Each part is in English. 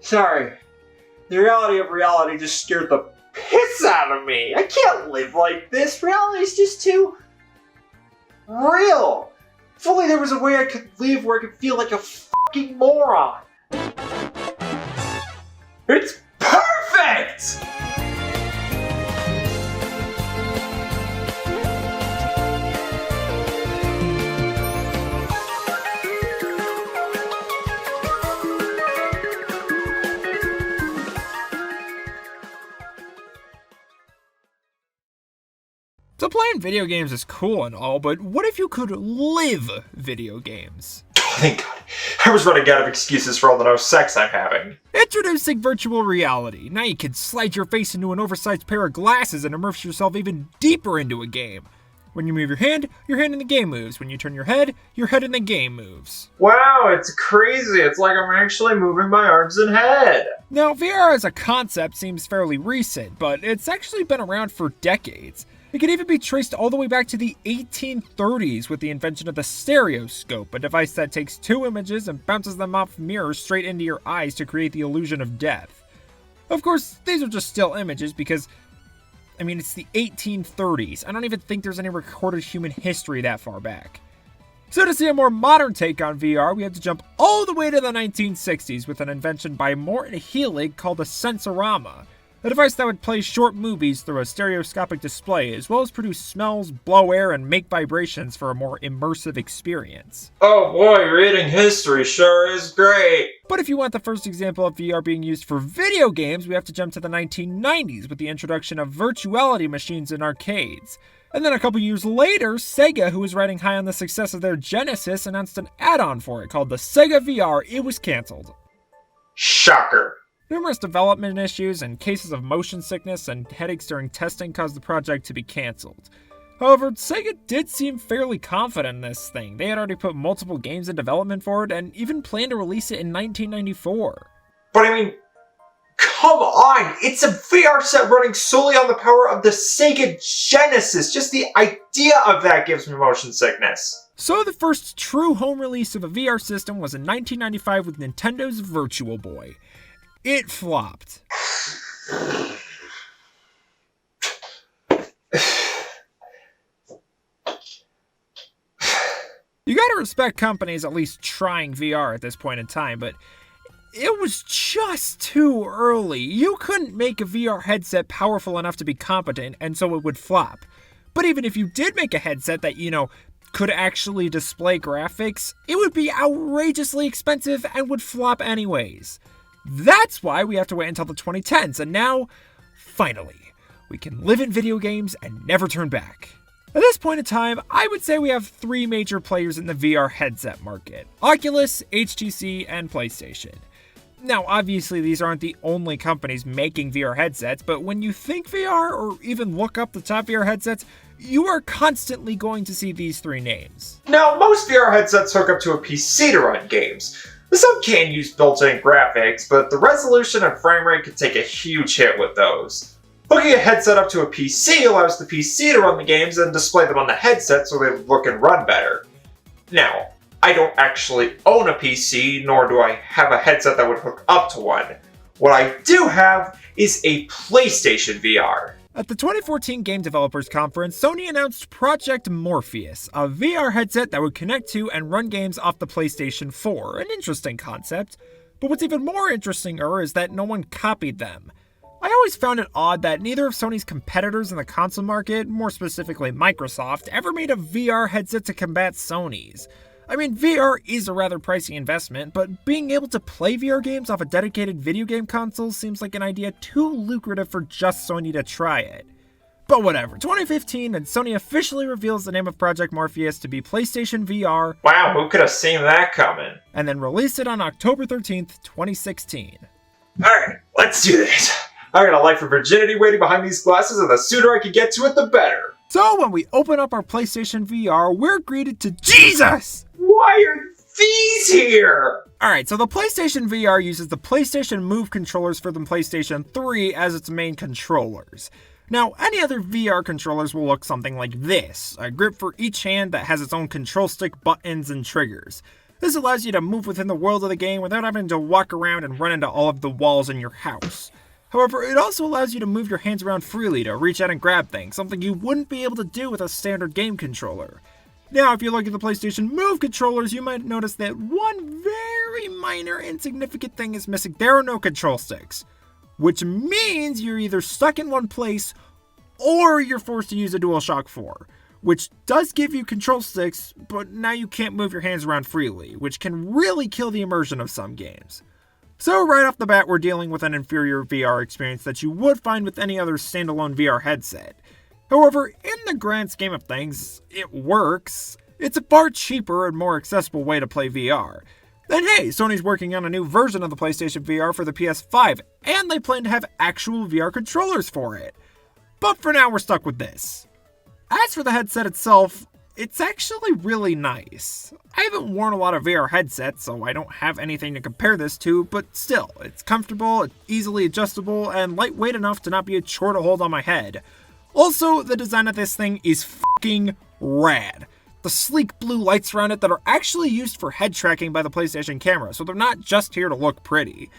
Sorry. The reality of reality just scared the piss out of me. I can't live like this. Reality is just too real. If only there was a way I could live where I could feel like a fucking moron. It's perfect! So playing video games is cool and all, but what if you could live video games? Oh, thank God. I was running out of excuses for all the no sex I'm having. Introducing virtual reality. Now you can slide your face into an oversized pair of glasses and immerse yourself even deeper into a game. When you move your hand in the game moves. When you turn your head in the game moves. Wow, it's crazy. It's like I'm actually moving my arms and head. Now, VR as a concept seems fairly recent, but it's actually been around for decades. It can even be traced all the way back to the 1830s with the invention of the stereoscope, a device that takes two images and bounces them off mirrors straight into your eyes to create the illusion of depth. Of course, these are just still images because, it's the 1830s. I don't even think there's any recorded human history that far back. So to see a more modern take on VR, we have to jump all the way to the 1960s with an invention by Morton Heilig called a Sensorama. A device that would play short movies through a stereoscopic display, as well as produce smells, blow air, and make vibrations for a more immersive experience. Oh boy, reading history sure is great! But if you want the first example of VR being used for video games, we have to jump to the 1990s with the introduction of virtuality machines in arcades. And then a couple years later, Sega, who was riding high on the success of their Genesis, announced an add-on for it called the Sega VR. It was cancelled. Shocker. Numerous development issues and cases of motion sickness and headaches during testing caused the project to be cancelled. However, Sega did seem fairly confident in this thing. They had already put multiple games in development for it and even planned to release it in 1994. But come on! It's a VR set running solely on the power of the Sega Genesis. Just the idea of that gives me motion sickness. So the first true home release of a VR system was in 1995 with Nintendo's Virtual Boy. It flopped. You gotta respect companies at least trying VR at this point in time, but it was just too early. You couldn't make a VR headset powerful enough to be competent, and so it would flop. But even if you did make a headset that, could actually display graphics, it would be outrageously expensive and would flop anyways. That's why we have to wait until the 2010s, and now, finally, we can live in video games and never turn back. At this point in time, I would say we have three major players in the VR headset market: Oculus, HTC, and PlayStation. Now, obviously, these aren't the only companies making VR headsets, but when you think VR, or even look up the top VR headsets, you are constantly going to see these three names. Now, most VR headsets hook up to a PC to run games. Some can use built-in graphics, but the resolution and frame rate can take a huge hit with those. Hooking a headset up to a PC allows the PC to run the games and display them on the headset so they look and run better. Now, I don't actually own a PC, nor do I have a headset that would hook up to one. What I do have is a PlayStation VR. At the 2014 Game Developers Conference, Sony announced Project Morpheus, a VR headset that would connect to and run games off the PlayStation 4, an interesting concept. But what's even more interesting is that no one copied them. I always found it odd that neither of Sony's competitors in the console market, more specifically Microsoft, ever made a VR headset to combat Sony's. VR is a rather pricey investment, but being able to play VR games off a dedicated video game console seems like an idea too lucrative for just Sony to try it. But whatever, 2015 and Sony officially reveals the name of Project Morpheus to be PlayStation VR. Wow, who could have seen that coming? And then release it on October 13th, 2016. Alright, let's do this. I got a life of virginity waiting behind these glasses, and the sooner I can get to it, the better. So when we open up our PlayStation VR, we're greeted to Jesus! Why are these here? Alright, so the PlayStation VR uses the PlayStation Move controllers for the PlayStation 3 as its main controllers. Now, any other VR controllers will look something like this, a grip for each hand that has its own control stick, buttons, and triggers. This allows you to move within the world of the game without having to walk around and run into all of the walls in your house. However, it also allows you to move your hands around freely to reach out and grab things, something you wouldn't be able to do with a standard game controller. Now, if you look at the PlayStation Move controllers, you might notice that one very minor insignificant thing is missing. There are no control sticks, which means you're either stuck in one place or you're forced to use a DualShock 4, which does give you control sticks, but now you can't move your hands around freely, which can really kill the immersion of some games. So right off the bat, we're dealing with an inferior VR experience that you would find with any other standalone VR headset. However, in the grand scheme of things, it works. It's a far cheaper and more accessible way to play VR. Then hey, Sony's working on a new version of the PlayStation VR for the PS5, and they plan to have actual VR controllers for it. But for now, we're stuck with this. As for the headset itself, it's actually really nice. I haven't worn a lot of VR headsets, so I don't have anything to compare this to, but still, it's comfortable, it's easily adjustable, and lightweight enough to not be a chore to hold on my head. Also, the design of this thing is fucking rad. The sleek blue lights around it that are actually used for head tracking by the PlayStation camera, so they're not just here to look pretty.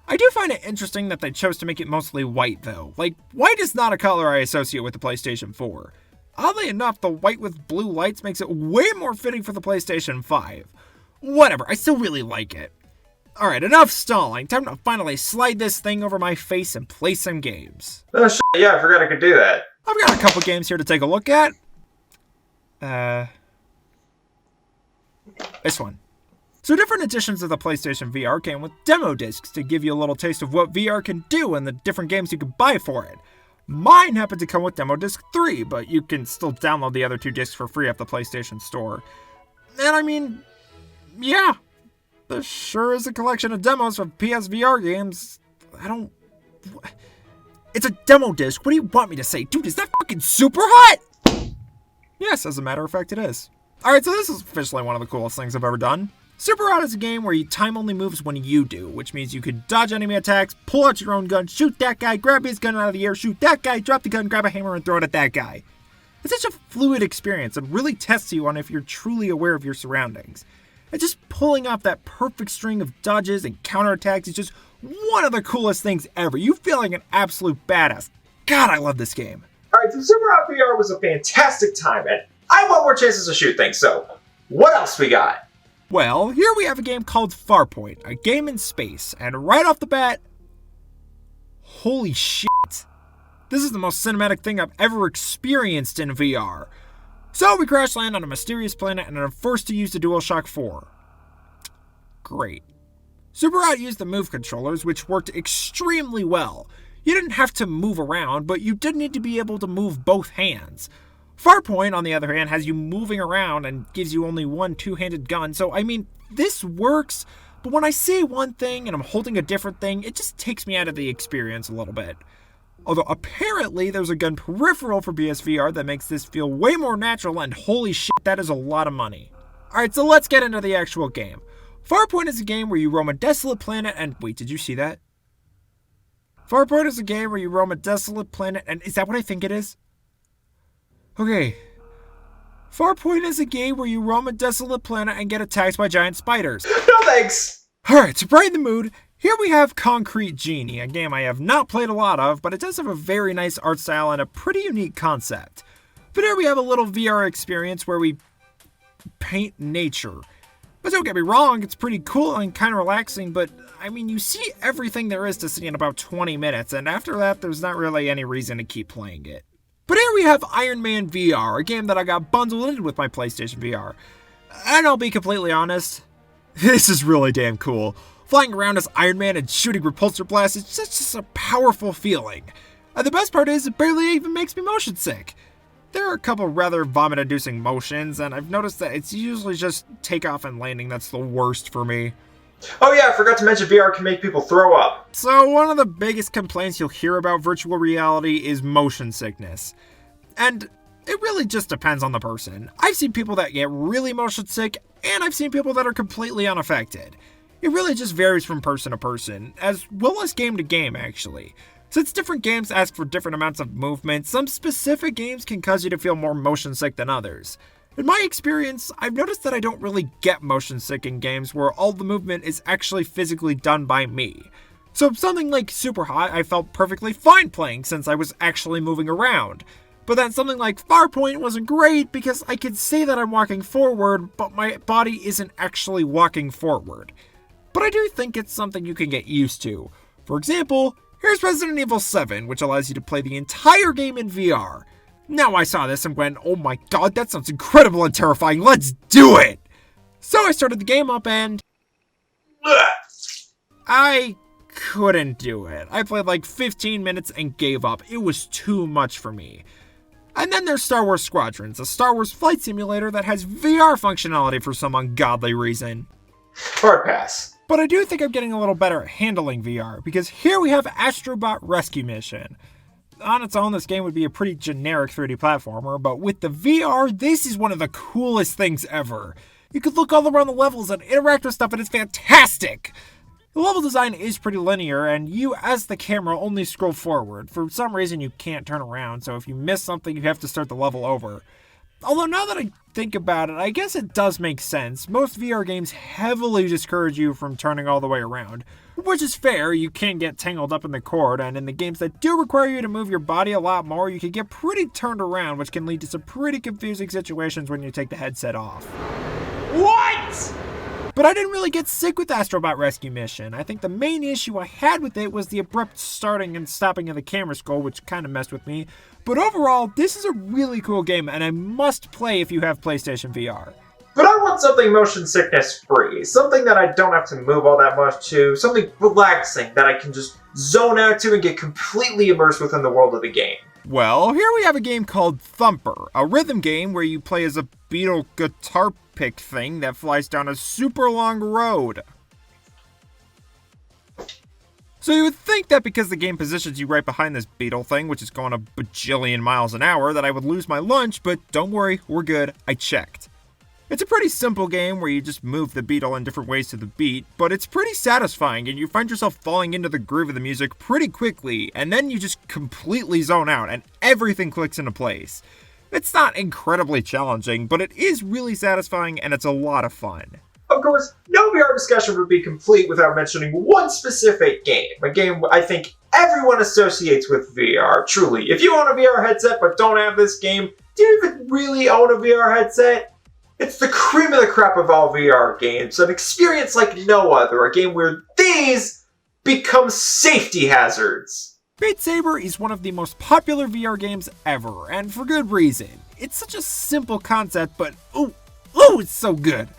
I do find it interesting that they chose to make it mostly white though. Like, white is not a color I associate with the PlayStation 4. Oddly enough, the white with blue lights makes it way more fitting for the PlayStation 5. Whatever, I still really like it. Alright, enough stalling. Time to finally slide this thing over my face and play some games. Oh shit, yeah, I forgot I could do that. I've got a couple games here to take a look at. This one. So different editions of the PlayStation VR came with demo discs to give you a little taste of what VR can do and the different games you could buy for it. Mine happened to come with demo disc 3, but you can still download the other 2 discs for free off the PlayStation Store. And I mean, yeah, there sure is a collection of demos of PSVR games. It's a demo disc. What do you want me to say? Dude, is that fucking super hot? Yes, as a matter of fact, it is. Alright, so this is officially one of the coolest things I've ever done. Super Hot is a game where time only moves when you do, which means you could dodge enemy attacks, pull out your own gun, shoot that guy, grab his gun out of the air, shoot that guy, drop the gun, grab a hammer, and throw it at that guy. It's such a fluid experience and really tests you on if you're truly aware of your surroundings. And just pulling off that perfect string of dodges and counterattacks is just one of the coolest things ever. You feel like an absolute badass. God, I love this game. Alright, so Super Hot VR was a fantastic time, and I want more chances to shoot things, so what else we got? Well, here we have a game called Farpoint, a game in space, and right off the bat, holy shit. This is the most cinematic thing I've ever experienced in VR. So we crash land on a mysterious planet and are forced to use the DualShock 4. Great. Super Hot used the Move controllers, which worked extremely well. You didn't have to move around, but you did need to be able to move both hands. Farpoint, on the other hand, has you moving around and gives you only one two-handed gun, so I mean, this works, but when I say one thing and I'm holding a different thing, it just takes me out of the experience a little bit. Although apparently there's a gun peripheral for PSVR that makes this feel way more natural, and holy shit, that is a lot of money. Alright, so let's get into the actual game. Farpoint is a game where you roam a desolate planet and... Wait, did you see that? Farpoint is a game where you roam a desolate planet and... Is that what I think it is? Okay. Farpoint is a game where you roam a desolate planet and get attacked by giant spiders. No thanks! Alright, to brighten the mood, here we have Concrete Genie, a game I have not played a lot of, but it does have a very nice art style and a pretty unique concept. But here we have a little VR experience where we paint nature. But don't get me wrong, it's pretty cool and kind of relaxing, but I mean, you see everything there is to see in about 20 minutes, and after that, there's not really any reason to keep playing it. But here we have Iron Man VR, a game that I got bundled in with my PlayStation VR. And I'll be completely honest, this is really damn cool. Flying around as Iron Man and shooting repulsor blasts is just a powerful feeling. And the best part is, it barely even makes me motion sick. There are a couple rather vomit-inducing motions, and I've noticed that it's usually just takeoff and landing that's the worst for me. Oh yeah, I forgot to mention VR can make people throw up. So one of the biggest complaints you'll hear about virtual reality is motion sickness. And it really just depends on the person. I've seen people that get really motion sick, and I've seen people that are completely unaffected. It really just varies from person to person, as well as game to game actually. Since different games ask for different amounts of movement, some specific games can cause you to feel more motion sick than others. In my experience, I've noticed that I don't really get motion sick in games where all the movement is actually physically done by me. So something like Super Hot I felt perfectly fine playing since I was actually moving around. But then something like Farpoint wasn't great because I could say that I'm walking forward, but my body isn't actually walking forward. But I do think it's something you can get used to. For example, here's Resident Evil 7, which allows you to play the entire game in VR. Now I saw this and went, oh my god, that sounds incredible and terrifying, let's do it! So I started the game up and... I couldn't do it. I played like 15 minutes and gave up. It was too much for me. And then there's Star Wars Squadrons, a Star Wars flight simulator that has VR functionality for some ungodly reason. Hard pass. But I do think I'm getting a little better at handling VR, because here we have Astrobot Rescue Mission. On its own, this game would be a pretty generic 3D platformer, but with the VR, this is one of the coolest things ever. You could look all around the levels and interact with stuff, and it's fantastic! The level design is pretty linear, and you, as the camera, only scroll forward. For some reason, you can't turn around, so if you miss something, you have to start the level over. Although now that I think about it, I guess it does make sense. Most VR games heavily discourage you from turning all the way around. Which is fair, you can get tangled up in the cord, and in the games that do require you to move your body a lot more, you can get pretty turned around, which can lead to some pretty confusing situations when you take the headset off. What?! But I didn't really get sick with Astrobot Rescue Mission. I think the main issue I had with it was the abrupt starting and stopping of the camera scroll, which kind of messed with me. But overall, this is a really cool game, and I must play if you have PlayStation VR. But I want something motion sickness free, something that I don't have to move all that much to, something relaxing that I can just zone out to and get completely immersed within the world of the game. Well, here we have a game called Thumper, a rhythm game where you play as a beetle guitar pick thing that flies down a super long road. So you would think that because the game positions you right behind this beetle thing, which is going a bajillion miles an hour, that I would lose my lunch, but don't worry, we're good, I checked. It's a pretty simple game where you just move the beetle in different ways to the beat, but it's pretty satisfying and you find yourself falling into the groove of the music pretty quickly, and then you just completely zone out and everything clicks into place. It's not incredibly challenging, but it is really satisfying and it's a lot of fun. Of course, no VR discussion would be complete without mentioning one specific game. A game I think everyone associates with VR, truly. If you own a VR headset but don't have this game, do you even really own a VR headset? It's the cream of the crop of all VR games, an experience like no other, a game where these become safety hazards. Beat Saber is one of the most popular VR games ever, and for good reason. It's such a simple concept, but ooh, it's so good.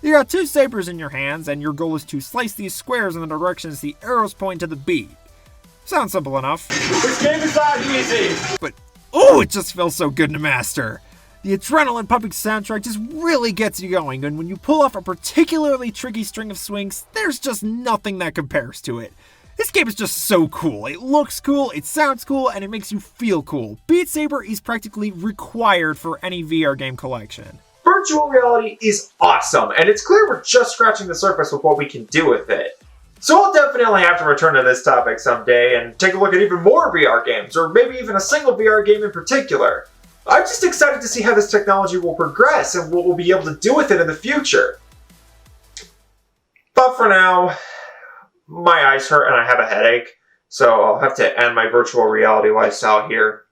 You got two sabers in your hands, and your goal is to slice these squares in the directions the arrows point to the beat. Sounds simple enough. This game is not easy! But it just feels so good to master. The adrenaline pumping soundtrack just really gets you going, and when you pull off a particularly tricky string of swings, there's just nothing that compares to it. This game is just so cool. It looks cool, it sounds cool, and it makes you feel cool. Beat Saber is practically required for any VR game collection. Virtual reality is awesome, and it's clear we're just scratching the surface with what we can do with it. So I'll definitely have to return to this topic someday and take a look at even more VR games, or maybe even a single VR game in particular. I'm just excited to see how this technology will progress and what we'll be able to do with it in the future. But for now, my eyes hurt and I have a headache, so I'll have to end my virtual reality lifestyle here.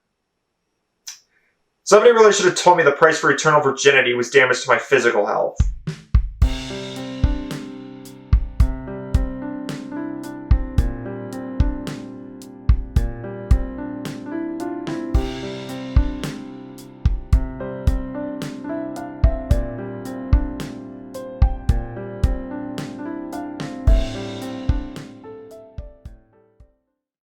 Somebody really should have told me the price for eternal virginity was damage to my physical health.